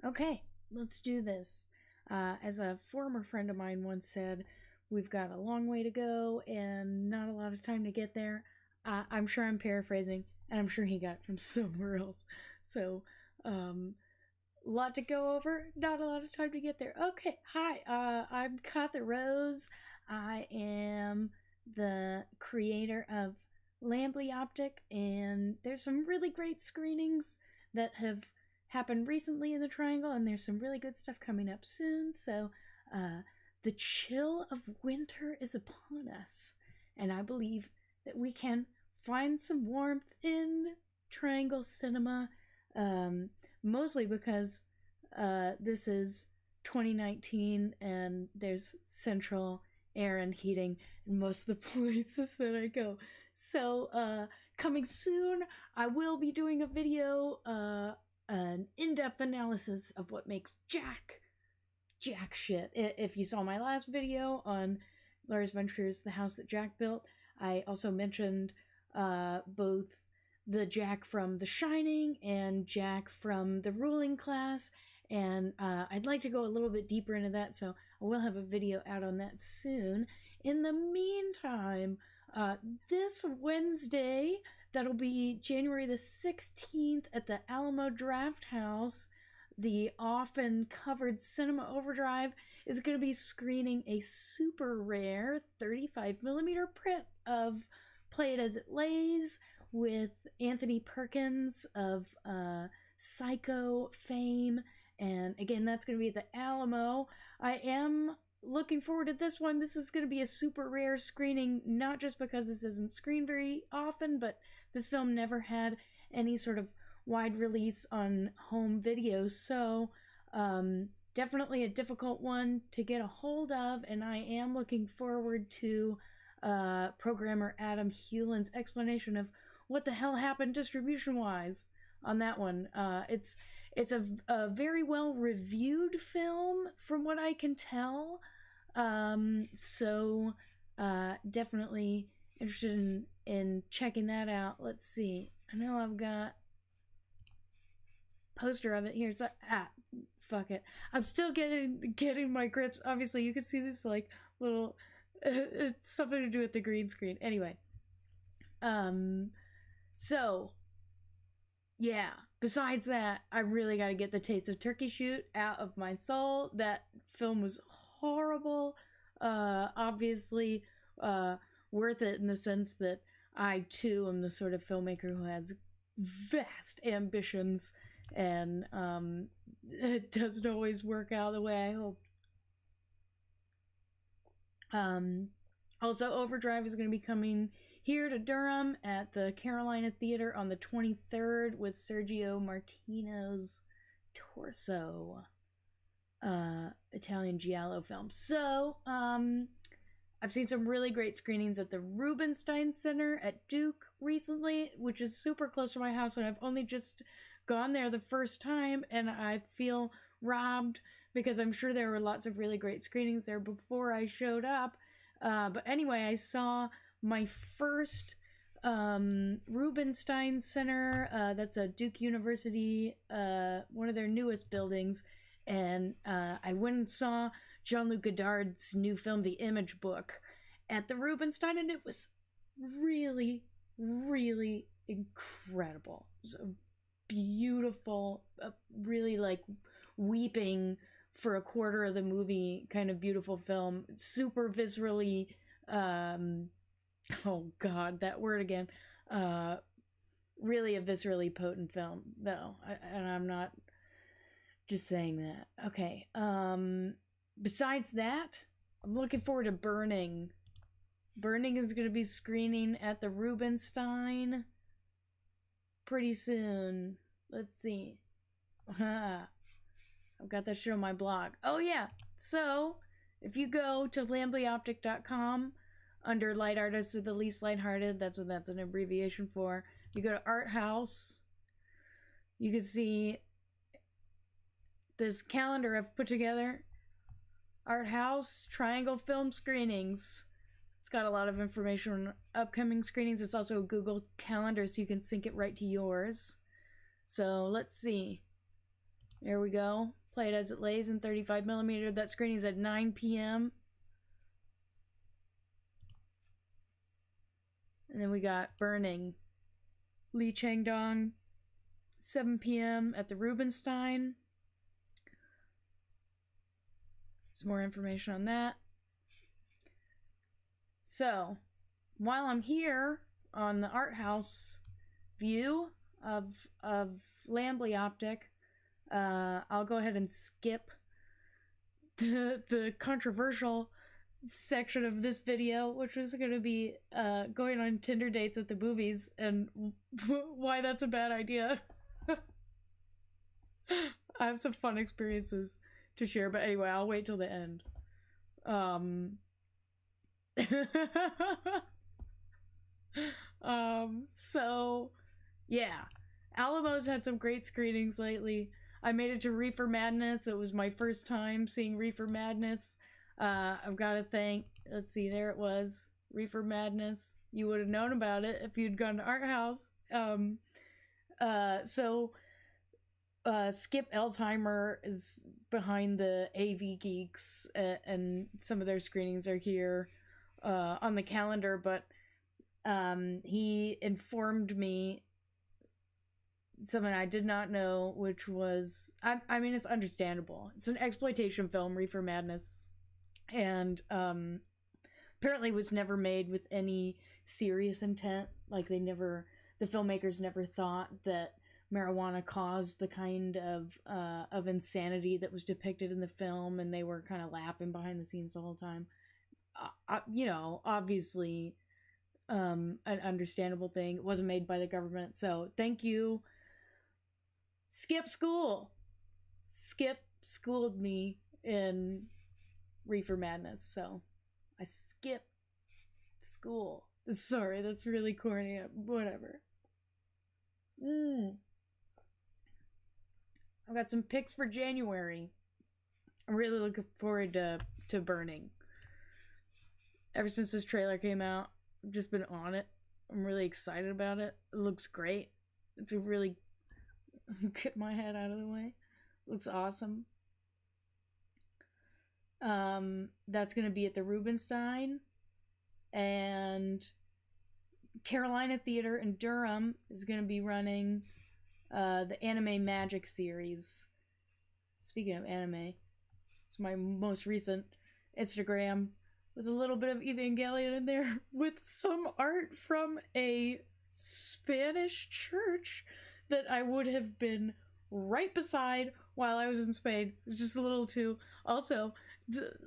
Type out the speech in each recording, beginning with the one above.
Okay, let's do this. As a former friend of mine once said, we've got a long way to go and not a lot of time to get there. I'm sure I'm paraphrasing, and I'm sure he got it from somewhere else. So, a lot to go over, not a lot of time to get there. Okay, hi, I'm Katha Rose. I am the creator of LAMBLYOPTIC, and there's some really great screenings that have happened recently in the Triangle, and there's some really good stuff coming up soon. So the chill of winter is upon us, and I believe that we can find some warmth in Triangle cinema, mostly because this is 2019 and there's central air and heating in most of the places that I go. So coming soon, I will be doing a video, an in-depth analysis of what makes jack shit. If you saw my last video on Lars von Trier's The House That Jack Built, I also mentioned both the Jack from The Shining and Jack from The Ruling Class, and I'd like to go a little bit deeper into that, so I will have a video out on that soon. In the meantime, this Wednesday, that'll be January the 16th at the Alamo DRAFTHOUSE, the often covered Cinema Overdrive is going to be screening a super rare 35mm print of Play It As It Lays with Anthony Perkins of Psycho fame. And again, that's going to be at the Alamo. I am looking forward to this one. This is going to be a super rare screening, not just because this isn't screened very often, but this film never had any sort of wide release on home video. So definitely a difficult one to get a hold of, and I am looking forward to programmer Adam Hewlin's explanation of what the hell happened distribution-wise on that one. It's a very well reviewed film from what I can tell. So definitely interested in checking that out. Let's see. I know I've got poster of it here. So fuck it. I'm still getting my grips. Obviously, you can see this like little. It's something to do with the green screen. Anyway. So. Yeah, besides that, I really got to get the Taste of Turkey shoot out of my soul. That film was horrible. Obviously, worth it in the sense that I, too, am the sort of filmmaker who has vast ambitions, and it doesn't always work out the way I hope. Also, Overdrive is going to be coming here to Durham at the Carolina Theater on the 23rd with Sergio Martino's Torso, Italian giallo film. So, I've seen some really great screenings at the Rubenstein Center at Duke recently, which is super close to my house, and I've only just gone there the first time, and I feel robbed because I'm sure there were lots of really great screenings there before I showed up. But anyway, I saw my first Rubenstein Center. That's a Duke University, one of their newest buildings. And I went and saw Jean-Luc Godard's new film, The Image Book, at the Rubenstein, and it was really, really incredible. It was a beautiful, really like weeping for a quarter of the movie kind of beautiful film. Super viscerally, oh god, that word again. Really a viscerally potent film, though. And I'm not just saying that. Okay. Besides that, I'm looking forward to Burning. Burning is going to be screening at the Rubenstein pretty soon. Let's see. I've got that shit on my blog. Oh, yeah. So, if you go to LAMBLYOPTIC.com under Light Artists are the Least Lighthearted, that's what that's an abbreviation for. You go to Art House. You can see this calendar I've put together. Art House Triangle Film Screenings. It's got a lot of information on upcoming screenings. It's also a Google Calendar, so you can sync it right to yours. So, let's see. There we go. Play It As It Lays in 35mm. That screening is at 9 p.m. And then we got Burning. Lee Chang-Dong, 7 p.m. at the Rubenstein. Some more information on that. So, while I'm here on the art house view of LAMBLYOPTIC, I'll go ahead and skip the controversial section of this video, which was going to be going on Tinder dates at the movies and why that's a bad idea. I have some fun experiences to share, but anyway, I'll wait till the end. So yeah, Alamo's had some great screenings lately. I made it to Reefer Madness. It was my first time seeing Reefer Madness. I've got to thank, let's see, there it was, Reefer Madness. You would have known about it if you'd gone to Art House. Skip Elsheimer is behind the AV Geeks, and some of their screenings are here on the calendar, but he informed me something I did not know, which was, I mean, it's understandable. It's an exploitation film, Reefer Madness, and apparently was never made with any serious intent. Like, the filmmakers never thought that marijuana caused the kind of insanity that was depicted in the film, and they were kind of laughing behind the scenes the whole time. You know, obviously an understandable thing. It wasn't made by the government, so thank you, Skip School. Skip schooled me in Reefer Madness, so I skipped school. Sorry, that's really corny. Whatever. I've got some picks for January. I'm really looking forward to Burning. Ever since this trailer came out, I've just been on it. I'm really excited about it. It looks great. It's a really... Get my head out of the way. Looks awesome. That's going to be at the Rubenstein. And Carolina Theater in Durham is going to be running the Anime Magic series. Speaking of anime, it's my most recent Instagram with a little bit of Evangelion in there with some art from a Spanish church that I would have been right beside while I was in Spain. It was just a little too... Also,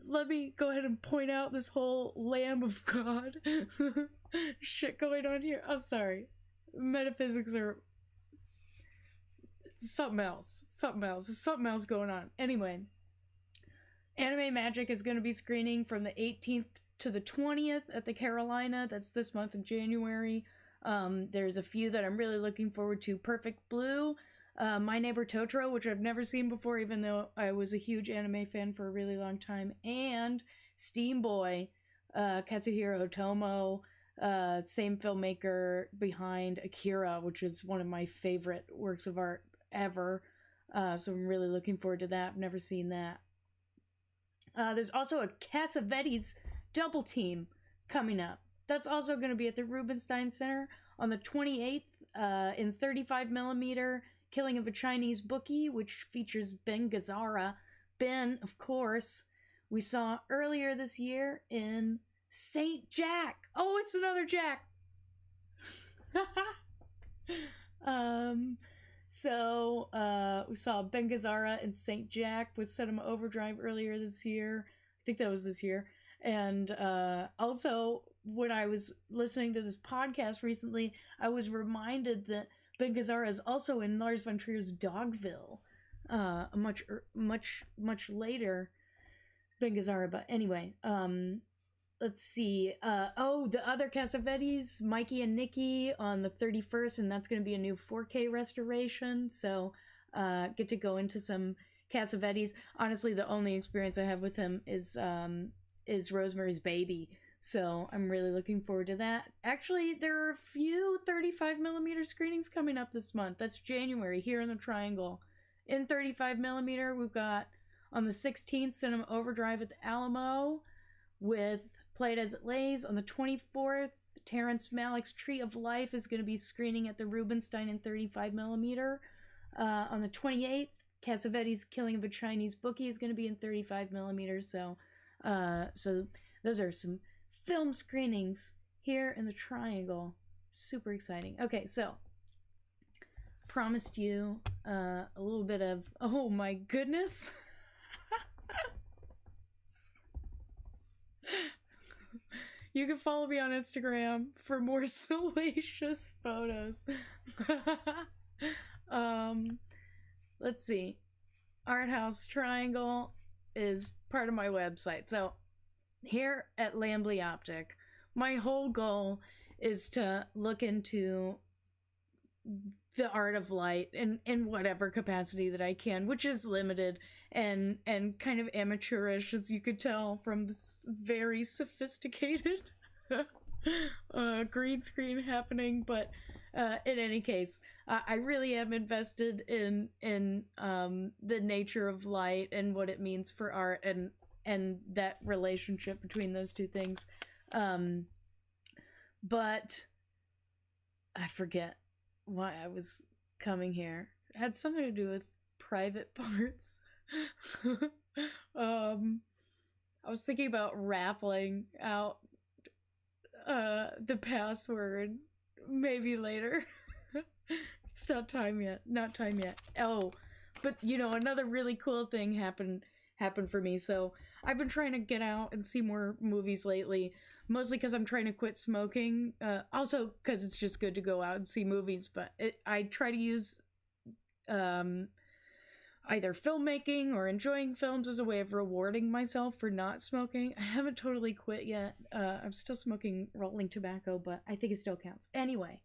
let me go ahead and point out this whole Lamb of God shit going on here. I'm sorry. Metaphysics are... something else. There's something else going on. Anyway, Anime Magic is going to be screening from the 18th to the 20th at the Carolina. That's this month in January. There's a few that I'm really looking forward to. Perfect Blue, My Neighbor Totoro, which I've never seen before, even though I was a huge anime fan for a really long time, and Steam Boy, Kazuhiro Otomo, same filmmaker behind Akira, which is one of my favorite works of art ever. So I'm really looking forward to that. I've never seen that. There's also a Cassavetes double team coming up. That's also going to be at the Rubenstein Center on the 28th in 35mm, Killing of a Chinese Bookie, which features Ben Gazzara. Ben, of course, we saw earlier this year in Saint Jack. Oh, it's another Jack. So we saw Ben Gazzara in Saint Jack with Cinema Overdrive earlier this year. I think that was this year. And also, when I was listening to this podcast recently, I was reminded that Ben Gazzara is also in Lars von Trier's Dogville, much later Ben Gazzara. But anyway, let's see. The other Cassavetes, Mikey and Nikki on the 31st, and that's going to be a new 4K restoration. So get to go into some Cassavetes. Honestly, the only experience I have with him is Rosemary's Baby. So I'm really looking forward to that. Actually, there are a few 35mm screenings coming up this month. That's January here in the Triangle in 35 millimeter, we've got on the 16th, Cinema Overdrive at the Alamo with Play It As It Lays. On the 24th, Terrence Malick's Tree of Life is going to be screening at the Rubenstein in 35 millimeter. On the 28th, Cassavetes' Killing of a Chinese Bookie is going to be in 35 millimeters. So those are some film screenings here in the Triangle. Super exciting. Okay, so promised you a little bit of, oh my goodness. You can follow me on Instagram for more salacious photos. Let's see. Art House Triangle is part of my website. So here at LAMBLYOPTIC, my whole goal is to look into the art of light in whatever capacity that I can, which is limited and kind of amateurish, as you could tell from this very sophisticated green screen happening. But in any case, I really am invested in the nature of light and what it means for art and that relationship between those two things. But I forget why I was coming here. It had something to do with private parts. I was thinking about raffling out the password maybe later. It's not time yet. Oh, but you know, another really cool thing happened for me. So I've been trying to get out and see more movies lately, mostly because I'm trying to quit smoking. Also because it's just good to go out and see movies. But I try to use either filmmaking or enjoying films as a way of rewarding myself for not smoking. I haven't totally quit yet. I'm still smoking rolling tobacco, but I think it still counts. Anyway,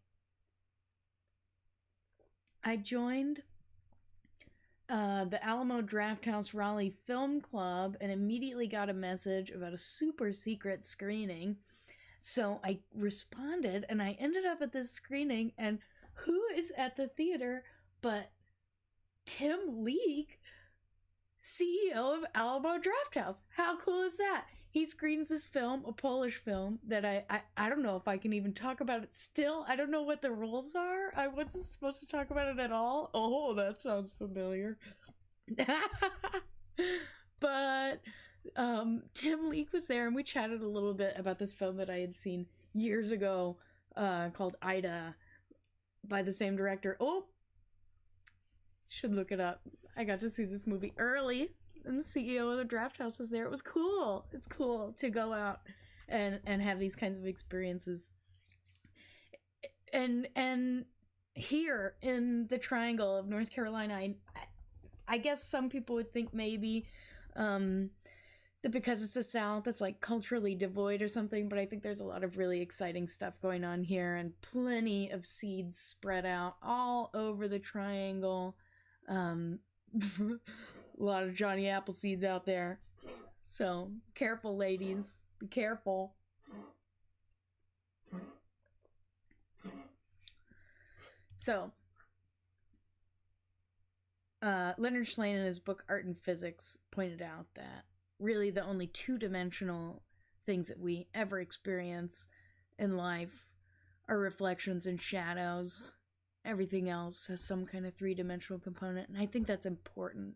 I joined the Alamo Drafthouse Raleigh Film Club and immediately got a message about a super secret screening. So I responded and I ended up at this screening, and who is at the theater but Tim Leek, CEO of Alamo Drafthouse. How cool is that? He screens this film, a Polish film, that I don't know if I can even talk about it still. I don't know what the rules are. I wasn't supposed to talk about it at all. Oh, that sounds familiar. But Tim Leek was there, and we chatted a little bit about this film that I had seen years ago called Ida by the same director. Oh, should look it up. I got to see this movie early, and the CEO of the Drafthouse was there. It was cool. It's cool to go out and have these kinds of experiences. And here in the Triangle of North Carolina, I guess some people would think maybe that because it's the South, it's like culturally devoid or something, but I think there's a lot of really exciting stuff going on here, and plenty of seeds spread out all over the Triangle. A lot of Johnny Appleseeds out there. So, careful, ladies. Be careful. So, Leonard Shlain in his book Art and Physics pointed out that really the only two-dimensional things that we ever experience in life are reflections and shadows. Everything else has some kind of three-dimensional component, and I think that's important.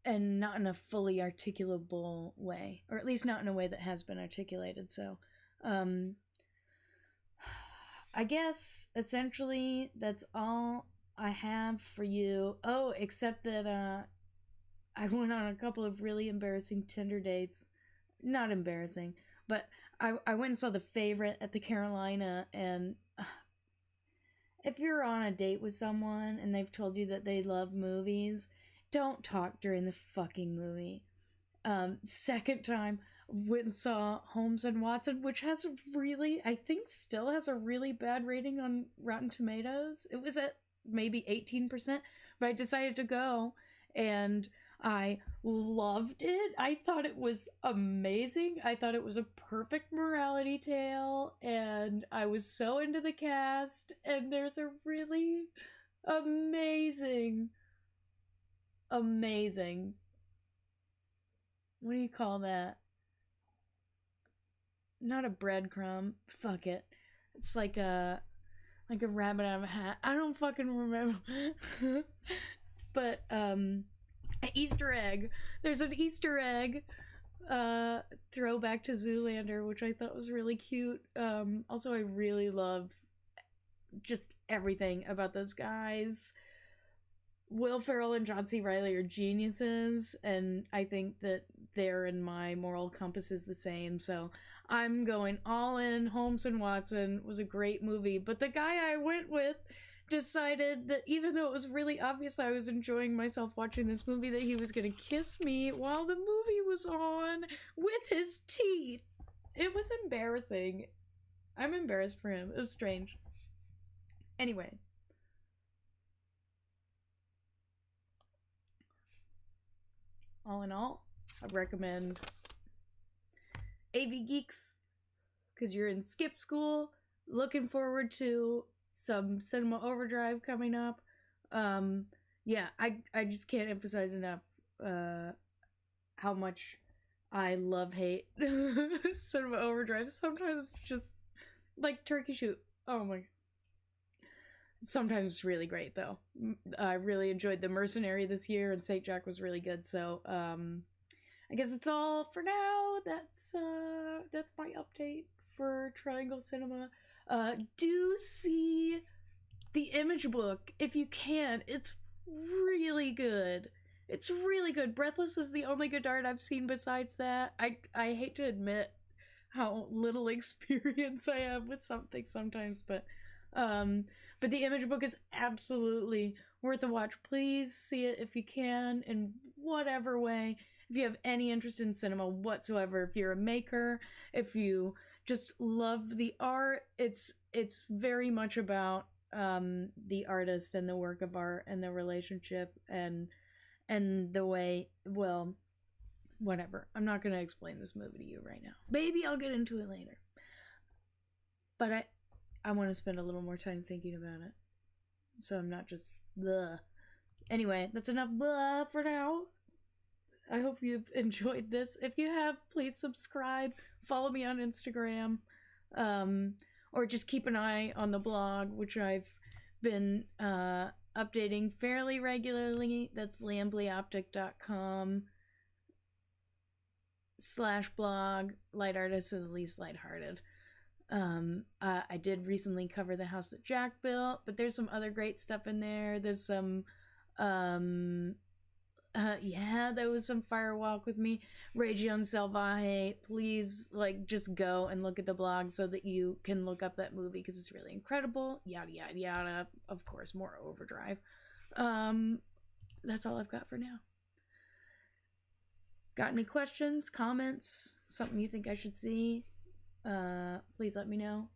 And not in a fully articulable way, or at least not in a way that has been articulated. So, I guess, essentially, that's all I have for you. Oh, except that, I went on a couple of really embarrassing Tinder dates. Not embarrassing, but I went and saw The Favorite at the Carolina, and if you're on a date with someone and they've told you that they love movies, don't talk during the fucking movie. Second time, went and saw Holmes and Watson, which has a really, I think still has a really bad rating on Rotten Tomatoes. It was at maybe 18%, but I decided to go, and I loved it. I thought it was amazing. I thought it was a perfect morality tale, and I was so into the cast, and there's a really Amazing. Amazing. What do you call that? Not a breadcrumb. Fuck it. It's like a rabbit out of a hat. I don't fucking remember. But an Easter egg. There's an Easter egg throwback to Zoolander, which I thought was really cute. Also, I really love just everything about those guys. Will Ferrell and John C. Reilly are geniuses, and I think that their and my moral compass is the same, so I'm going all in. Holmes and Watson was a great movie, but the guy I went with decided that even though it was really obvious I was enjoying myself watching this movie, that he was gonna kiss me while the movie was on with his teeth. It was embarrassing. I'm embarrassed for him. It was strange. Anyway. All in all, I recommend AV Geeks because you're in skip school, looking forward to some Cinema Overdrive coming up. Yeah, I just can't emphasize enough how much I love-hate Cinema Overdrive. Sometimes it's just like Turkey Shoot. Oh my. Sometimes it's really great, though. I really enjoyed The Mercenary this year, and St. Jack was really good, so I guess it's all for now. That's my update for Triangle Cinema. Do see the Image Book if you can. It's really good. It's really good. Breathless is the only Godard I've seen besides that. I hate to admit how little experience I have with something sometimes, but the Image Book is absolutely worth a watch. Please see it if you can, in whatever way. If you have any interest in cinema whatsoever, if you're a maker, if you just love the art, it's very much about the artist and the work of art and the relationship and the way, well, whatever. I'm not going to explain this movie to you right now. Maybe I'll get into it later. But I want to spend a little more time thinking about it, so I'm not just blah. Anyway, that's enough blah for now. I hope you've enjoyed this. If you have, please subscribe, follow me on Instagram, or just keep an eye on the blog, which I've been updating fairly regularly. That's LAMBLYOPTIC.com/blog, light artists are the least lighthearted. I did recently cover the house that Jack built, but there's some other great stuff in there. There's some, there was some Firewalk with me, Region Salvaje. Please, just go and look at the blog so that you can look up that movie, because it's really incredible. Yada, yada, yada. Of course, more Overdrive. That's all I've got for now. Got any questions, comments, something you think I should see? Please let me know.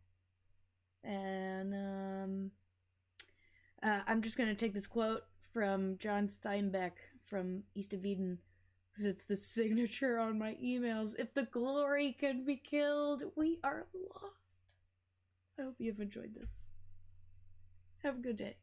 And I'm just gonna take this quote from John Steinbeck from East of Eden, because it's the signature on my emails. If the glory can be killed, we are lost. I hope you've enjoyed this. Have a good day.